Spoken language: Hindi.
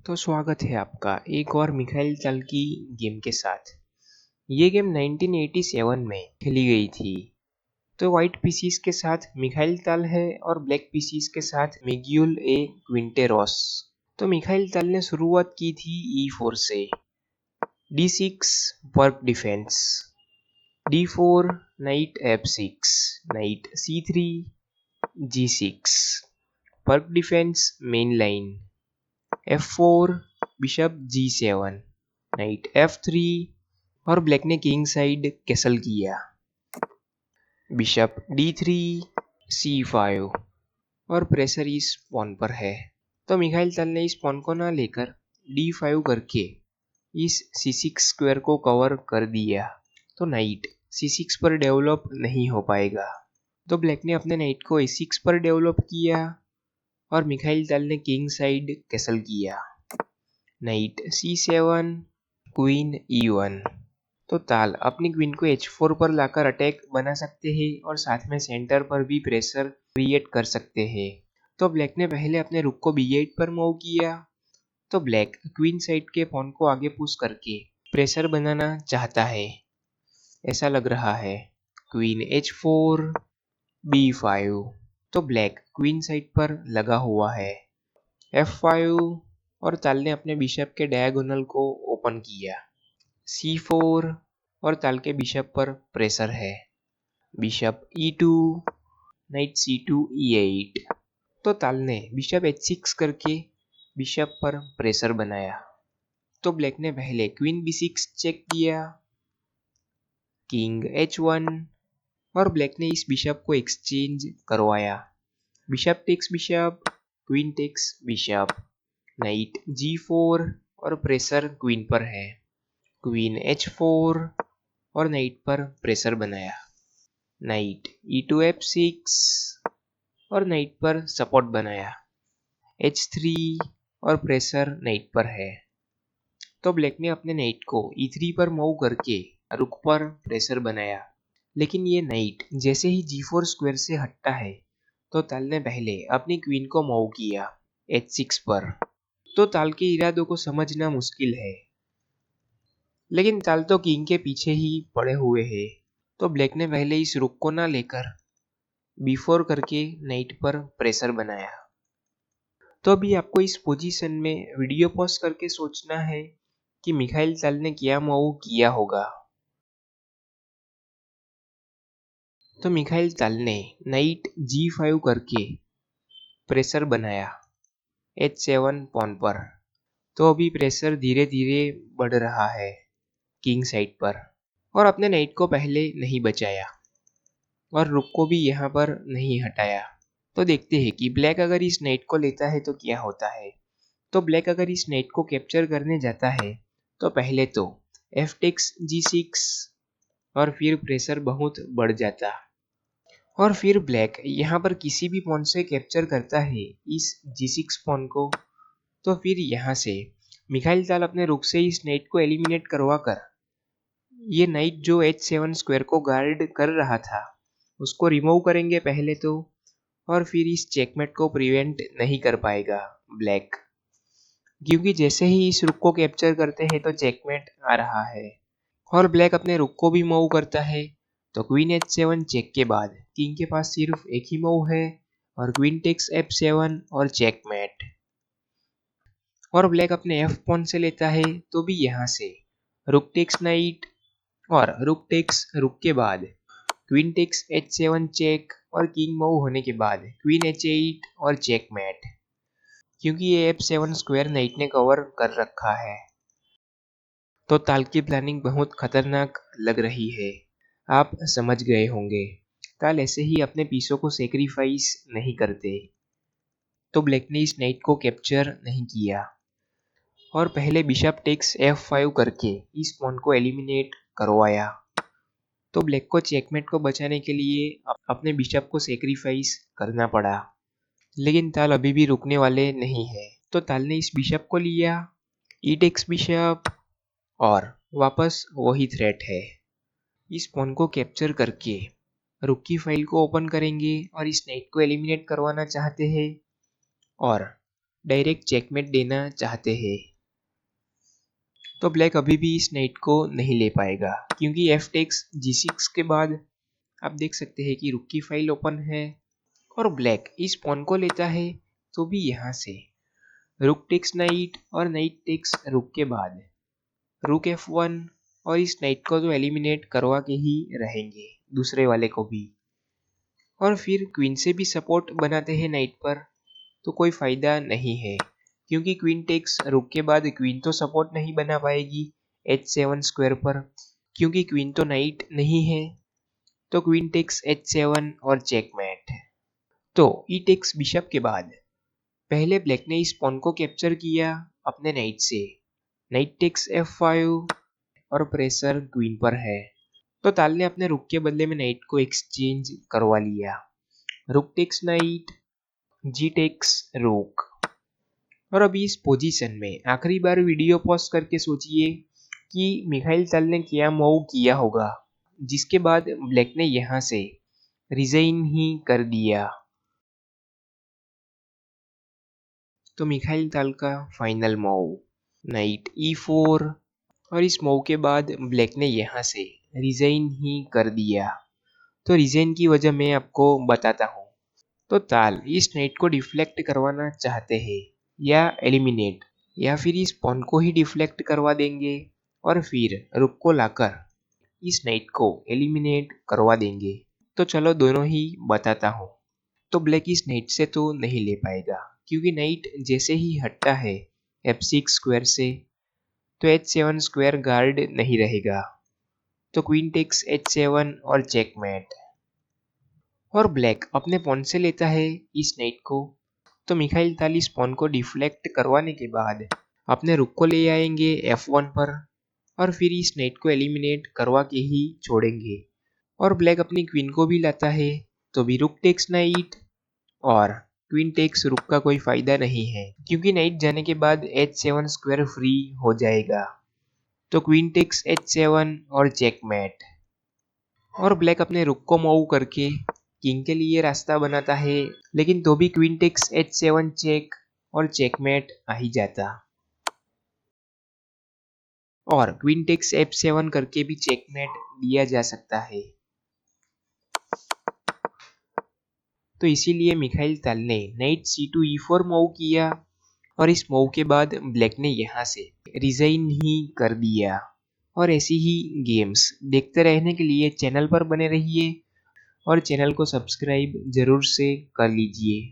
तो स्वागत है आपका एक और मिखाइल ताल की गेम के साथ। ये गेम 1987 में खेली गई थी। तो व्हाइट पीसीस के साथ मिखाइल ताल है और ब्लैक पीसीस के साथ मिग्यूल ए क्विंटेरोस। तो मिखाइल ताल ने शुरुआत की थी E4 से। D6 work defence, D4 night F6, night C3, G6 work defence main line, F4 bishop G7, night F3 और ब्लैक ने किंग साइड कैसल किया। बिशप D3, C5 और प्रेशर इस पॉन पर है। तो मिखाइल ताल ने इस पॉन को ना लेकर D5 करके इस C6 स्क्वायर को कवर कर दिया। तो नाइट C6 पर डेवलप नहीं हो पाएगा। तो ब्लैक ने अपने नाइट को A6 पर डेवलप किया और मिखाइल ताल ने किंग साइड कैसल किया। Night C7, queen E1। तो ताल अपनी क्वीन को H4 पर लाकर अटैक बना सकते हैं और साथ में सेंटर पर भी प्रेशर क्रिएट कर सकते हैं। तो ब्लैक ने पहले अपने रुक को B8 पर मूव किया। तो ब्लैक क्वीन साइड के पॉन को आगे पुश करके प्रेशर बनाना चाहता है, ऐसा लग रहा है। Queen H4, B5। तो ब्लैक क्वीन साइड पर लगा हुआ है। F5 और ताल ने अपने बिशप के डायगोनल को ओपन किया। C4 और ताल के बिशप पर प्रेशर है। Bishop E2, night C2, E8। तो ताल ने बिशप H6 करके बिशप पर प्रेशर बनाया। तो ब्लैक ने पहले क्वीन B6 चेक किया, किंग H1 और ब्लैक ने इस बिशप को एक्सचेंज करवाया। Bishop takes bishop, queen takes bishop, knight G4 और प्रेशर क्वीन पर है। क्वीन H4 और नाइट पर प्रेशर बनाया। नाइट E2 F6 और नाइट पर सपोर्ट बनाया। H3 और प्रेशर नाइट पर है। तो ब्लैक ने अपने नाइट को E3 पर मूव करके रुक पर प्रेशर बनाया। लेकिन ये नाइट जैसे ही G4 स्क्वायर से हटता है तो ताल ने पहले अपनी क्वीन को मूव किया H6 पर। तो ताल के इरादों को समझना मुश्किल है, लेकिन ताल तो किंग के पीछे ही पड़े हुए हैं। तो ब्लैक ने पहले इस रुक को ना लेकर B4 करके नाइट पर प्रेशर बनाया। तो अभी आपको इस पोजीशन में वीडियो पॉज करके सोचना है कि मिखाइल ताल ने क्या मूव किया होगा। तो मिखाइल ताल ने नाइट G5 करके प्रेशर बनाया H7 पॉन पर। तो अभी प्रेशर धीरे धीरे बढ़ रहा है किंग साइड पर और अपने नाइट को पहले नहीं बचाया और रुक को भी यहाँ पर नहीं हटाया। तो देखते हैं कि ब्लैक अगर इस नाइट को लेता है तो क्या होता है। तो ब्लैक अगर इस नाइट को कैप्चर करने जाता है तो पहले तो F टेक्स G6 और फिर प्रेशर बहुत बढ़ जाता और फिर ब्लैक यहाँ पर किसी भी पॉन से कैप्चर करता है इस G6 पॉन को। तो फिर यहाँ से मिखाइल ताल अपने रुक से इस नाइट को एलिमिनेट करवा कर ये नाइट जो H7 स्क्वायर को गार्ड कर रहा था उसको रिमूव करेंगे पहले तो, और फिर इस चेकमेट को प्रिवेंट नहीं कर पाएगा ब्लैक, क्योंकि जैसे ही इस रुक को कैप्चर करते हैं तो चेकमेट आ रहा है। और ब्लैक अपने रुक को भी मूव करता है। तो क्वीन H7 चेक के बाद किंग के पास सिर्फ एक ही मूव है और क्वीन टेक्स F7 और चेकमेट। और ब्लैक अपने F पॉन से लेता है तो भी यहाँ से रुक टेक्स नाइट और रुक टेक्स रुक के बाद क्वीन टेक्स H7 चेक और किंग मूव होने के बाद क्वीन H8 और चेकमेट, क्योंकि ये F7 स्क्वायर नाइट ने कवर कर रखा है। तो ताल की प्लानिंग बहुत खतरनाक लग रही है, आप समझ गए होंगे। ताल ऐसे ही अपने पीसों को सेक्रीफाइस नहीं करते। तो ब्लैक ने इस नाइट को कैप्चर नहीं किया और पहले बिशप टेक्स F5 करके इस पॉन को एलिमिनेट करवाया। तो ब्लैक को चेकमेट को बचाने के लिए अपने बिशप को सेक्रीफाइस करना पड़ा, लेकिन ताल अभी भी रुकने वाले नहीं है। तो ताल ने इस बिशप को लिया, ई टेक्स बिशप, और वापस वही थ्रेट है। इस पॉन को कैप्चर करके रुक की फाइल को ओपन करेंगे और इस नाइट को एलिमिनेट करवाना चाहते हैं। और डायरेक्ट चेकमेट देना चाहते हैं, तो ब्लैक अभी भी इस नाइट को नहीं ले पाएगा, क्योंकि एफ टेक्स जी6 के बाद आप देख सकते हैं कि रुक की फाइल ओपन है और ब्लैक इस पॉन को लेता है, तो भी यहाँ से रुक टेक्स नाइट और नाइट टेक्स रुक के बाद रुक F1 और इस नाइट को तो एलिमिनेट करवा के ही रहेंगे, दूसरे वाले को भी। और फिर क्वीन से भी सपोर्ट बनाते हैं नाइट पर, तो कोई फायदा नहीं है, क्योंकि क्वीन टेक्स रुक के बाद क्वीन तो सपोर्ट नहीं बना पाएगी H7 स्क्वायर पर, क्योंकि क्वीन तो नाइट नहीं है। तो क्वीन टेक्स H7 और चेकमेट। तो ई टेक्स बिशप के बाद पहले ब्लैक ने इस पॉन को कैप्चर किया अपने नाइट से, नाइट टेक्स F5 और प्रेशर क्वीन पर है, तो ताल ने अपने रुक के बदले में नाइट को एक्सचेंज करवा लिया। रुक टेक्स नाइट, जी टेक्स रुक। और अभी इस पोजीशन में आखिरी बार वीडियो पॉज करके सोचिए कि मिखाइल ताल ने क्या मूव किया होगा, जिसके बाद ब्लैक ने यहाँ से रिजाइन ही कर दिया। तो मिखाइल ताल का फाइनल मूव नाइट E4, और इस मूव के बाद ब्लैक ने यहाँ से रिजाइन ही कर दिया। तो रिजाइन की वजह मैं आपको बताता हूँ। तो ताल इस नाइट को डिफ्लेक्ट करवाना चाहते हैं या एलिमिनेट, या फिर इस पॉन को ही डिफ्लेक्ट करवा देंगे और फिर रुक को लाकर इस नाइट को एलिमिनेट करवा देंगे। तो चलो दोनों ही बताता हूँ। तो ब्लैक इस नाइट से तो नहीं ले पाएगा, क्योंकि नाइट जैसे ही हटता है F6 स्क्वायर से, तो H7 स्क्वायर गार्ड नहीं रहेगा, तो क्वीन टेक्स H7 और चेकमेट। और ब्लैक अपने पॉन से लेता है इस नाइट को, तो मिखाइल ताल इस पॉन को डिफ्लेक्ट करवाने के बाद अपने रुक को ले आएंगे F1 पर और फिर इस नाइट को एलिमिनेट करवा के ही छोड़ेंगे। और ब्लैक अपनी क्वीन को भी लाता है, तो भी रुक टेक्स नाइट और क्वीन टेक्स रुक का कोई फायदा नहीं है, क्योंकि नाइट जाने के बाद H7 स्क्वायर फ्री हो जाएगा। तो क्वीन टेक्स H7 और चेकमेट। और ब्लैक अपने रुक को मूव करके किंग के लिए रास्ता बनाता है, लेकिन तो भी क्वीन टेक्स H7 चेक और चेकमेट आ ही जाता, और क्वीन टेक्स F7 करके भी चेकमेट दिया जा सकता है। तो इसीलिए मिखाइल ताल ने नाइट C2 E4 मूव किया, और इस मूव के बाद ब्लैक ने यहाँ से रिजाइन ही कर दिया। और ऐसी ही गेम्स देखते रहने के लिए चैनल पर बने रहिए और चैनल को सब्सक्राइब जरूर से कर लीजिए।